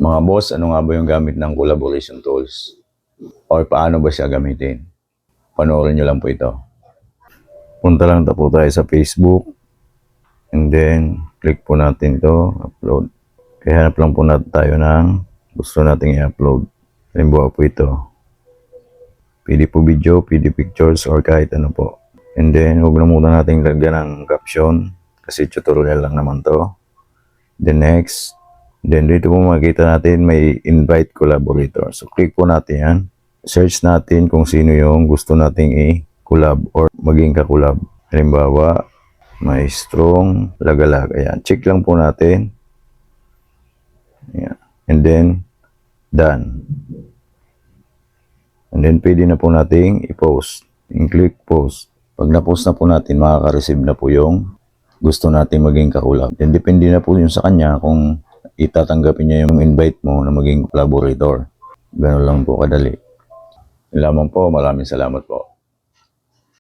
Mga boss, ano nga ba yung gamit ng collaboration tools? Or paano ba siya gamitin? Panoorin nyo lang po ito. Punta lang po tayo sa Facebook. And then, click po natin ito, upload. Kaya hanap lang po natin tayo ng gusto nating i-upload. Halimbawa po ito. Pwede po video, pwede pictures, or kahit ano po. And then, huwag na muna natin lagyan ng caption. Kasi tutorial lang naman to. Then next. Then dito po makikita natin may invite collaborator. So click po natin yan. Search natin kung sino yung gusto nating i-collab or maging kakulab. Halimbawa, may strong lagalag. Ayan, check lang po natin. Ayan. And then, done. And then pwede na po nating i-post. I-click post. Pag na-post na po natin, makaka-receive na po yung gusto natin maging kakulab. Then depende na po yun sa kanya kung itatanggapin niya yung invite mo na maging collaborator. Ganun lang po kadali. Yun lamang po. Maraming salamat po.